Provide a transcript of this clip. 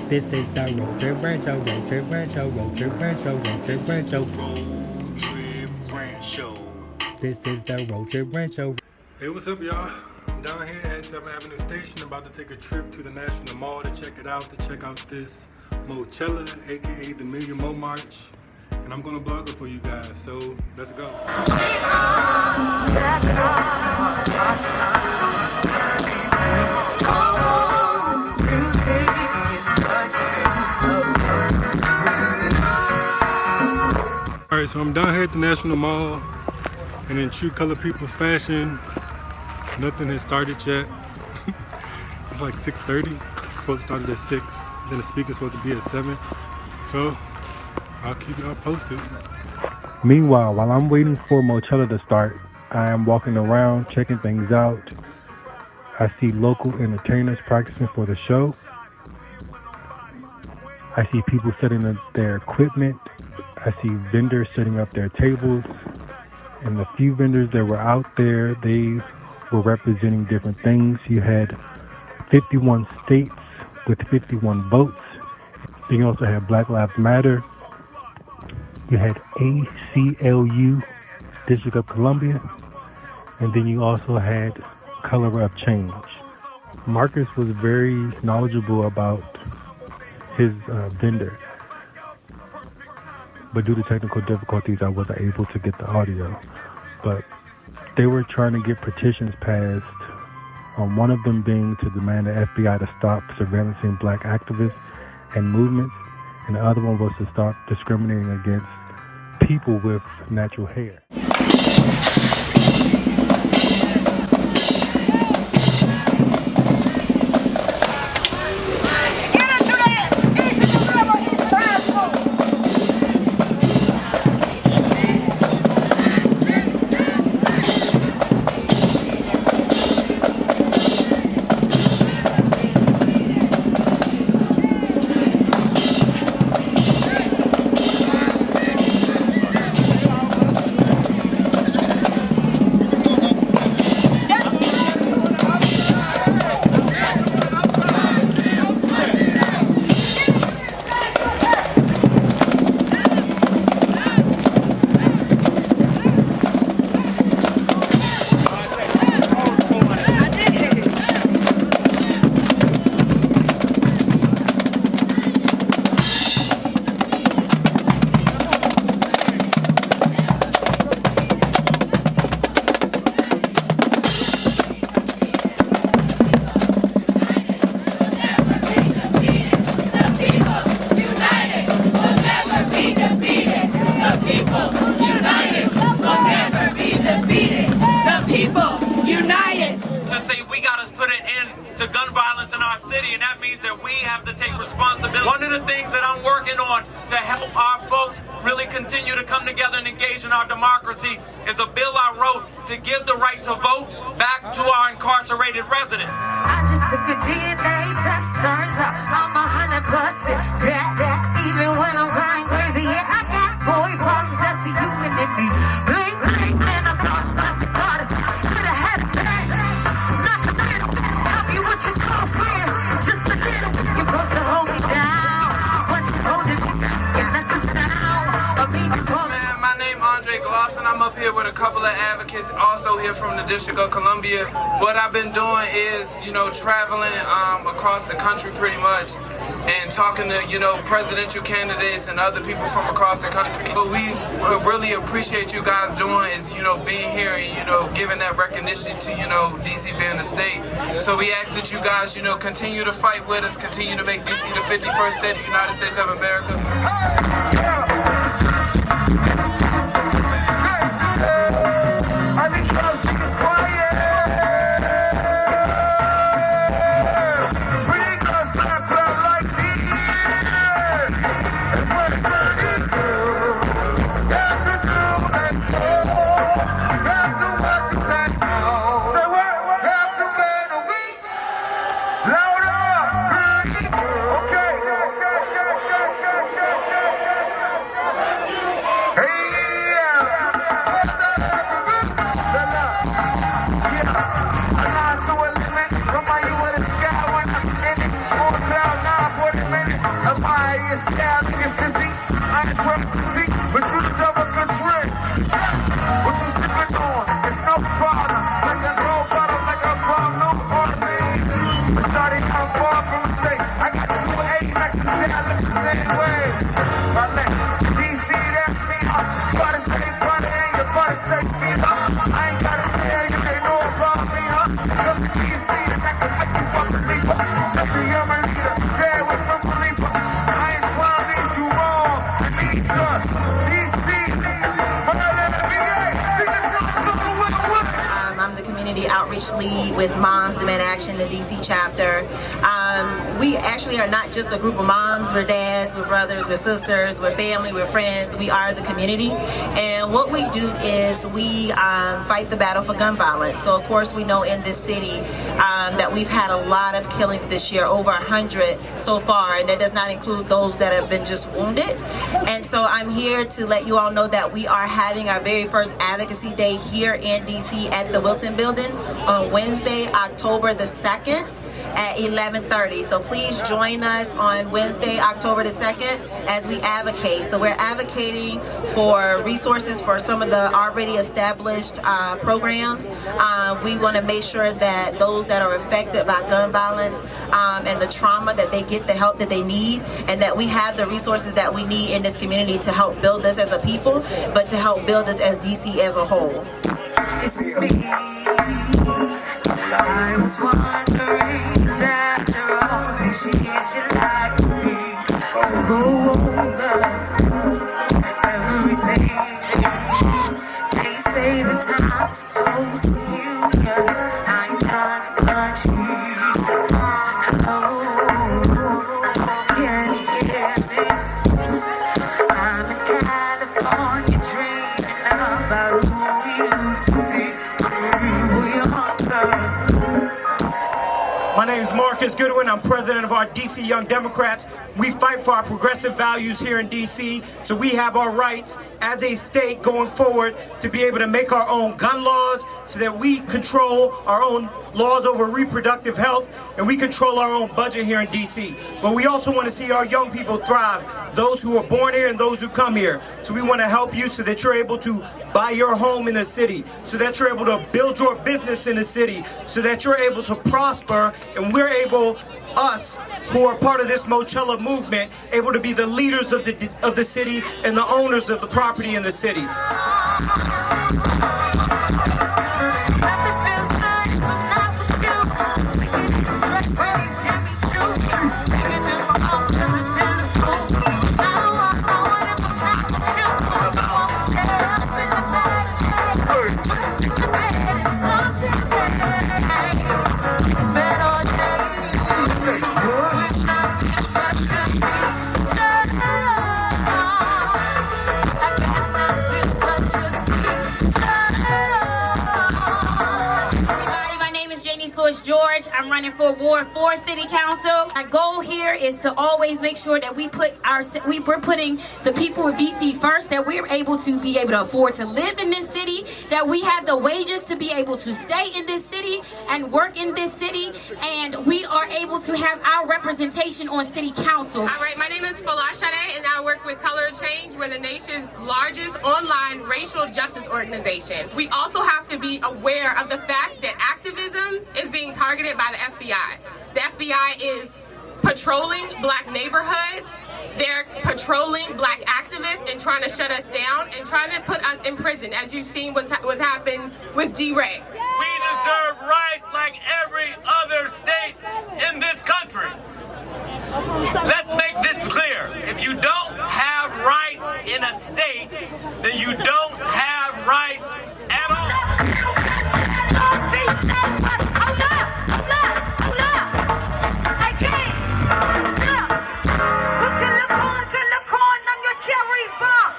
This is the Road Trip Rant Show, Road Trip Rant Show, Road Trip Rant Show, Road Trip Rant Show. Road Trip Rant Show. This is the Road Trip Rant Show. Hey, what's up, y'all? I'm down here at 7th Avenue Station, about to take a trip to the National Mall to check it out, to check out this Moechella, aka the Million Mo March. And I'm gonna blog it for you guys, so let's go. Alright, so I'm down here at the National Mall, and in true color people's fashion, nothing has started yet. It's like 6:30. It's supposed to start at 6. Then the speaker's supposed to be at 7. So I'll keep y'all posted. Meanwhile, while I'm waiting for Moechella to start, I am walking around checking things out. I see local entertainers practicing for the show. I see people setting up their equipment. I see vendors setting up their tables. And the few vendors that were out there, they were representing different things. You had 51 states with 51 votes. Then you also had Black Lives Matter. You had ACLU, District of Columbia. And then you also had Color of Change. Marcus was very knowledgeable about his vendor. But due to technical difficulties, I wasn't able to get the audio. But they were trying to get petitions passed, one of them being to demand the FBI to stop surveillancing black activists and movements, and the other one was to stop discriminating against people with natural hair. And that means that we have to take responsibility. One of the things that I'm working on to help our folks really continue to come together and engage in our democracy is a bill I wrote to give the right to vote back to our incarcerated residents. I just took a DNA test, turns out I'm 100%. Even when I'm crying crazy, yeah, I got boy problems, that's the human in me. Blink, blink, man, I saw the goddess. Could've had a bag, not the man. Help you with your girlfriend. Just a little, you're supposed to hold me down, but you're holding me back, and that's the sound of me. Man, my name Andre Glosson. I'm up here with a couple of advocates, also here from the District of Columbia. What I've been doing is, traveling across the country pretty much, and talking to, presidential candidates and other people from across the country. What we really appreciate you guys doing is, being here and, giving that recognition to, DC being the state. So we ask that you guys, continue to fight with us, continue to make DC the 51st state of the United States of America. I'm the community outreach lead with Moms Demand Action, the DC chapter. We actually are not just a group of moms, we're dads, we're brothers, we're sisters, we're family, we're friends, we are the community. And what we do is we fight the battle for gun violence. So of course we know in this city that we've had a lot of killings this year, over 100 so far, and that does not include those that have been just wounded. And so I'm here to let you all know that we are having our very first Advocacy Day here in DC at the Wilson Building on Wednesday, October the 2nd at 11:30. So please join us on Wednesday, October the 2nd as we advocate. So we're advocating for resources for some of the already established programs. We want to make sure that those that are affected by gun violence and the trauma, that they get the help that they need, and that we have the resources that we need in this community to help build us as a people, but to help build us as DC as a whole. It's me. I was wondering if after all these years you'd like to be to go over everything. They say the time's supposed to heal you. I ain't done much here. Oh, can you hear me? I'm in California dreaming about who we used to be when we were younger. My name is Marcus Goodwin. I'm president of our DC Young Democrats. We fight for our progressive values here in DC, so we have our rights as a state going forward to be able to make our own gun laws so that we control our own laws over reproductive health, and we control our own budget here in DC. But we also want to see our young people thrive, those who are born here and those who come here. So we want to help you so that you're able to buy your home in the city, so that you're able to build your business in the city, so that you're able to prosper, and we're able, us who are part of this Moechella movement, able to be the leaders of the city and the owners of the property in the city. George. I'm running for Ward 4 City Council. Our goal here is to always make sure that we're putting the people of DC first, that we're able to afford to live in this city, that we have the wages to be able to stay in this city and work in this city, and we are able to have our representation on City Council. All right, my name is Falashade, and I work with Color Change. We're the nation's largest online racial justice organization. We also have to be aware of the fact that activism is being targeted by the FBI. The FBI is patrolling black neighborhoods. They're patrolling black activists and trying to shut us down and trying to put us in prison, as you've seen what's happened with D-Ray. We deserve rights like every other state in this country. Let's make this clear. If you don't have rights in a state, then you don't have rights at all. Cherry bomb.